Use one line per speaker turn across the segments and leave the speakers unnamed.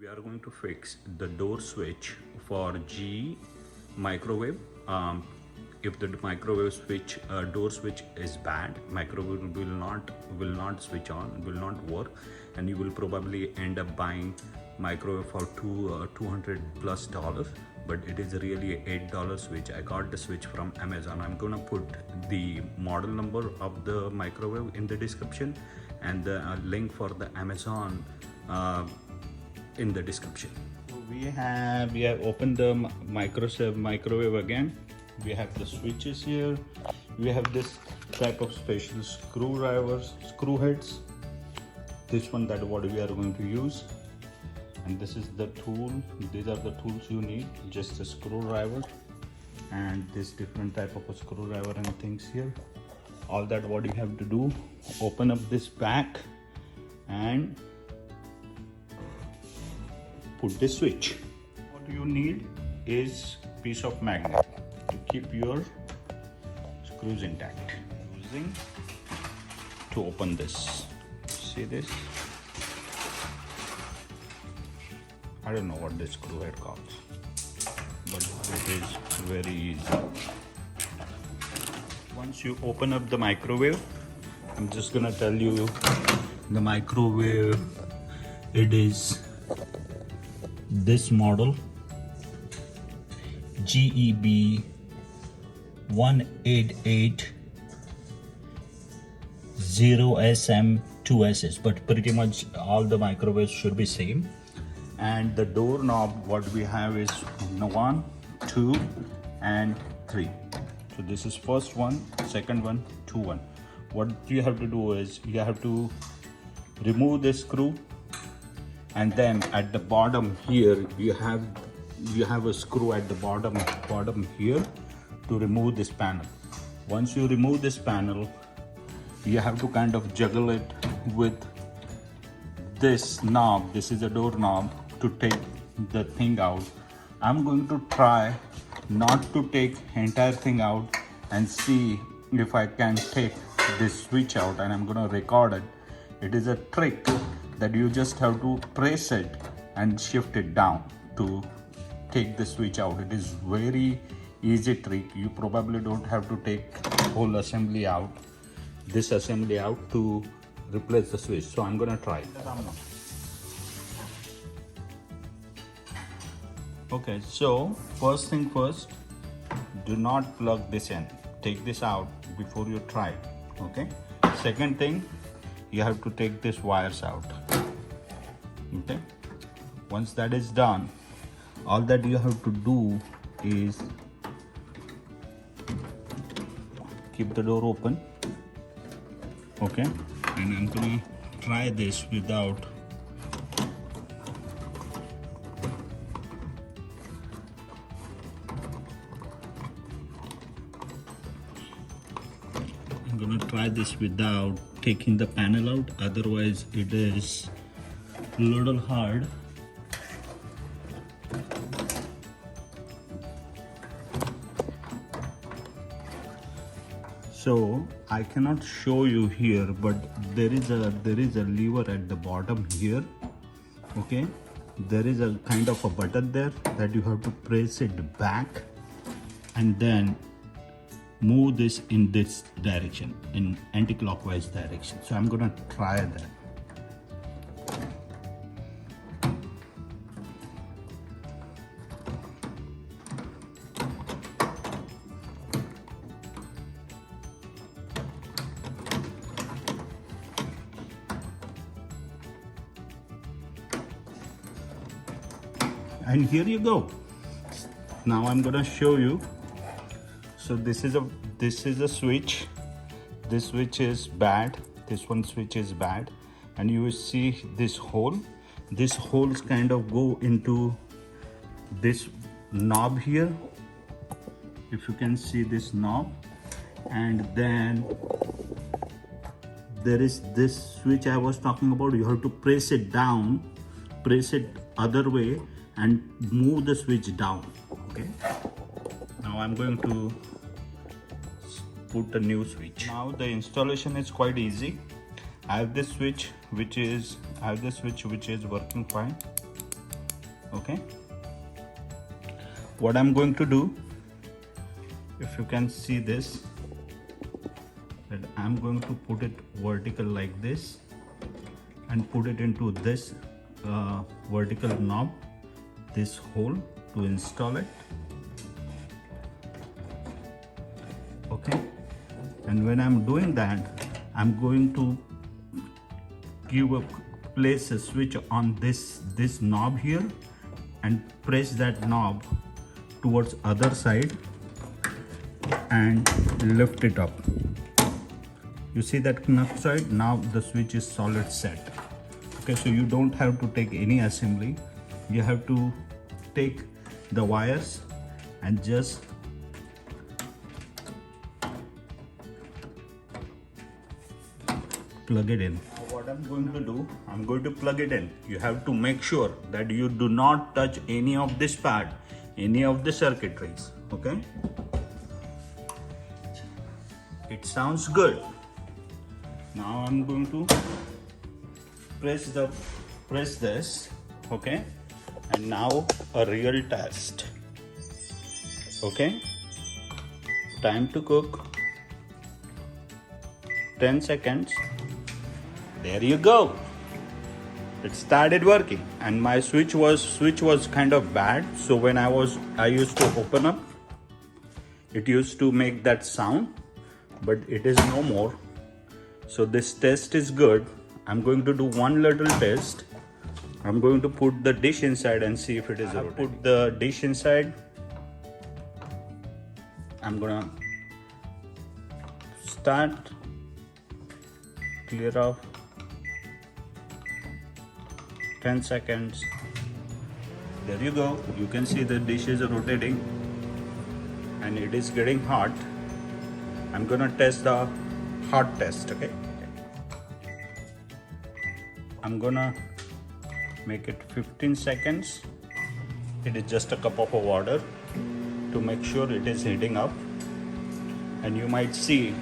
We are going to fix the door switch for G microwave. If the microwave switch door switch is bad, microwave will not switch on, will not work, and you will probably end up buying microwave for $200+. But it is really a $8 switch. I got the switch from Amazon. I'm gonna put the model number of the microwave in the description and the link for the Amazon in the description. We have opened the microwave again. We have the switches here. We have this type of special screw heads. This one, that what we are going to use, and this is the tool. These are the tools you need. Just a screwdriver and this different type of a screwdriver and things here. All that what you have to do, open up this back and put this switch. What you need is piece of magnet to keep your screws intact. Using to open this. See this? I don't know what this screw head calls, but it is very easy. Once you open up the microwave, I'm just gonna tell you the microwave. It is this model JEB1860SM2S, but pretty much all the microwaves should be same. And the door knob, what we have is 1, 2 and 3. So this is first one, second one, 2, 1. What you have to do is you have to remove this screw, and then at the bottom here you have a screw at the bottom here to remove this panel. Once you remove this panel, you have to kind of juggle it with this knob. This is a door knob to take the thing out. I'm going to try not to take entire thing out and see if I can take this switch out, and I'm gonna record it. It is a trick that you just have to press it and shift it down to take the switch out. It is very easy trick. You probably don't have to take whole assembly out, this assembly out, to replace the switch. So I'm gonna try it. Okay, so first thing first, do not plug this in. Take this out before you try it. Okay. Second thing, you have to take these wires out. Okay. Once that is done, all that you have to do is keep the door open. Okay. And I'm gonna try this without taking the panel out, otherwise it is a little hard. So I cannot show you here, but there is a lever at the bottom here. Okay, there is a kind of a button there that you have to press it back and then move this in this direction, in anti-clockwise direction. So I'm gonna try that. And here you go. Now I'm gonna show you. So this is a switch. This switch is bad. This one switch is bad, and you will see this hole. This holes kind of go into this knob here. If you can see this knob, and then there is this switch I was talking about. You have to press it down, press it other way, and move the switch down. Okay. Now I'm going to put a new switch. Now the installation is quite easy. I have this switch which is working fine. Okay, what I'm going to do, if you can see this, that I'm going to put it vertical like this and put it into this vertical knob, this hole, to install it. Okay, and when I'm doing that, I'm going to place a switch on this knob here and press that knob towards other side and lift it up. You see that knob side? Now the switch is solid set. Okay, so you don't have to take any assembly. You have to take the wires and just plug it in. Now what I'm going to do, I'm going to plug it in. You have to make sure that you do not touch any of this pad, any of the circuitries. Okay, it sounds good. Now I'm going to press this. Okay, and now a real test. Okay, time to cook, 10 seconds. There you go. It started working, and my switch was kind of bad. So when I used to open up, it used to make that sound, but it is no more. So this test is good. I'm going to do one little test. I'm going to put the dish inside and see if it is rotating. Put the dish inside. I'm gonna start, clear off, 10 seconds. There you go. You can see the dish is rotating and it is getting hot. I'm gonna test the hot test. Okay, I'm gonna make it 15 seconds. It is just a cup of water to make sure it is heating up. And you might see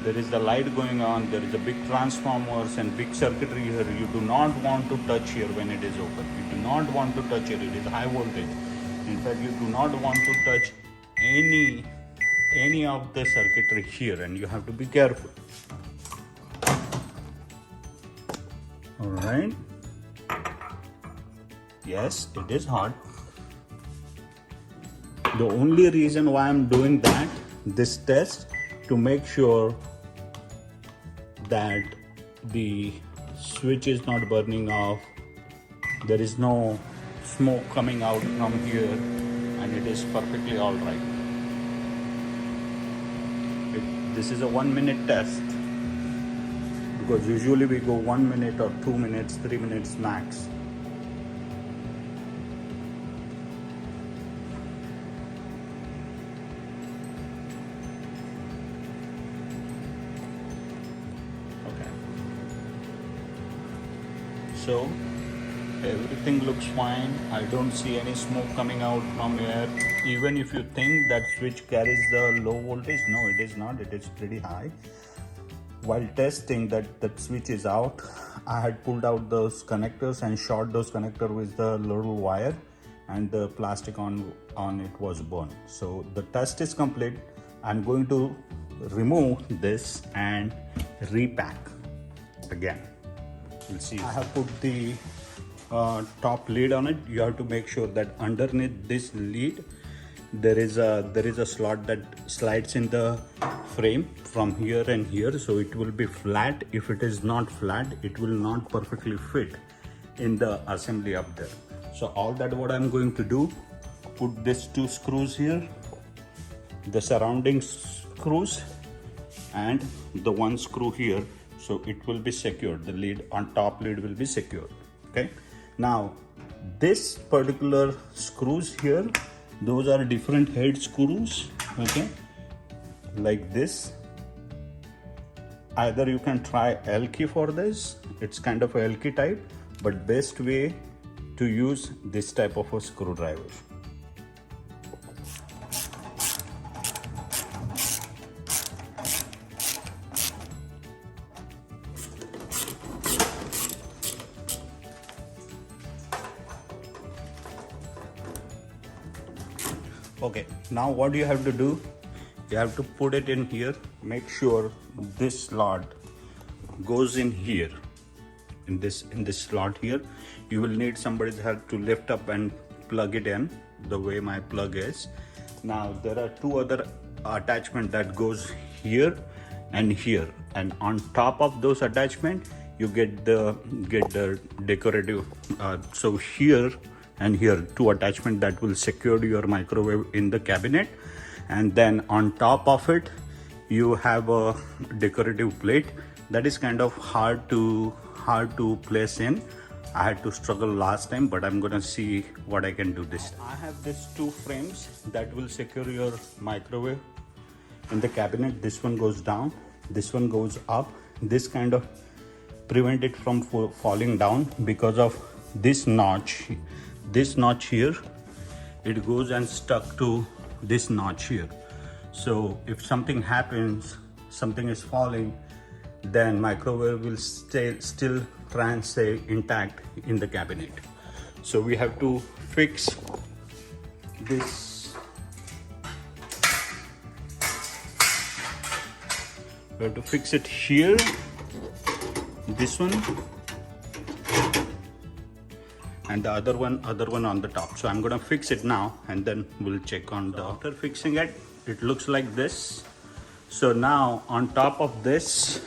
there is the light going on, there is a big transformers and big circuitry here. You do not want to touch here when it is open. You do not want to touch here. It is high voltage. In fact, you do not want to touch any of the circuitry here, and you have to be careful. All right. Yes, it is hot. The only reason why I'm doing this test, to make sure that the switch is not burning off, there is no smoke coming out from here, and it is perfectly all right. This is a 1 minute test, because usually we go 1 minute or 2 minutes, 3 minutes max. So everything looks fine. I don't see any smoke coming out from here. Even if you think that switch carries the low voltage, no, it is not. It is pretty high. While testing that switch is out, I had pulled out those connectors and shot those connectors with the little wire, and the plastic on it was burned. So the test is complete. I'm going to remove this and repack again. You'll see. I have put the top lid on it. You have to make sure that underneath this lid there is a slot that slides in the frame from here and here, so it will be flat. If it is not flat, it will not perfectly fit in the assembly up there. So all that what I'm going to do, put these 2 screws here, the surrounding screws, and the 1 screw here, so it will be secured. The lid on top lid will be secured. Okay, now this particular screws here, those are different head screws. Okay, like this. Either you can try L-key for this, it's kind of a L-key type, but best way to use this type of a screwdriver. Okay, now what you have to do, you have to put it in here. Make sure this slot goes in here, in this slot here. You will need somebody's help to lift up and plug it in the way my plug is. Now there are two other attachment that goes here and here, and on top of those attachment you get the decorative so here and here two attachment that will secure your microwave in the cabinet, and then on top of it you have a decorative plate that is kind of hard to place in. I had to struggle last time, but I'm gonna see what I can do this time. I have these two frames that will secure your microwave in the cabinet. This one goes down, this one goes up. This kind of prevent it from falling down because of this notch. This notch here, it goes and stuck to this notch here. So if something happens, something is falling, then microwave will still try and stay intact in the cabinet. So we have to fix this. We have to fix it here, this one, and the other one on the top. So I'm gonna fix it now, and then we'll check on the after fixing it. It looks like this. So now on top of this,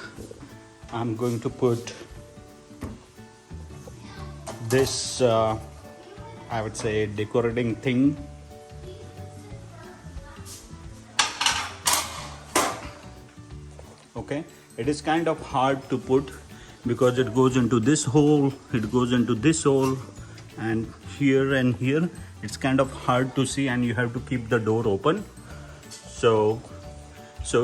I'm going to put this I would say decorating thing. Okay, it is kind of hard to put because it goes into this hole, it goes into this hole, and here it's kind of hard to see, and you have to keep the door open. So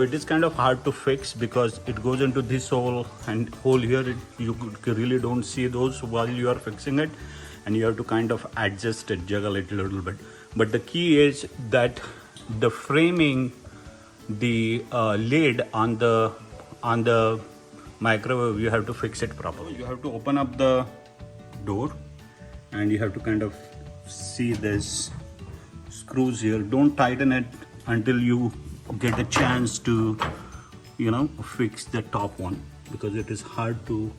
it is kind of hard to fix because it goes into this hole and hole here. You really don't see those while you are fixing it, and you have to kind of adjust it, juggle it a little bit. But the key is that the framing, the lid on the microwave, you have to fix it properly. You have to open up the door, and you have to kind of see this screws here. Don't tighten it until you get a chance to, you know, fix the top one, because it is hard to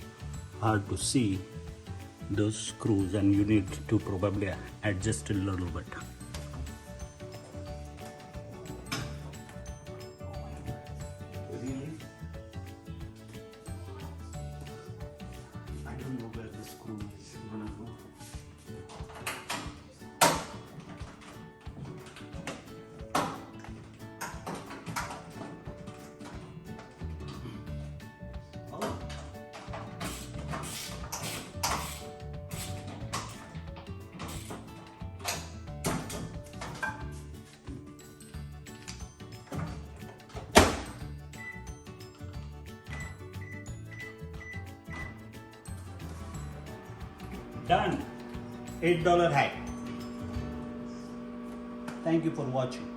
see those screws, and you need to probably adjust a little bit. Really? I don't know where the screw is gonna go. Done. $8 hack. Thank you for watching.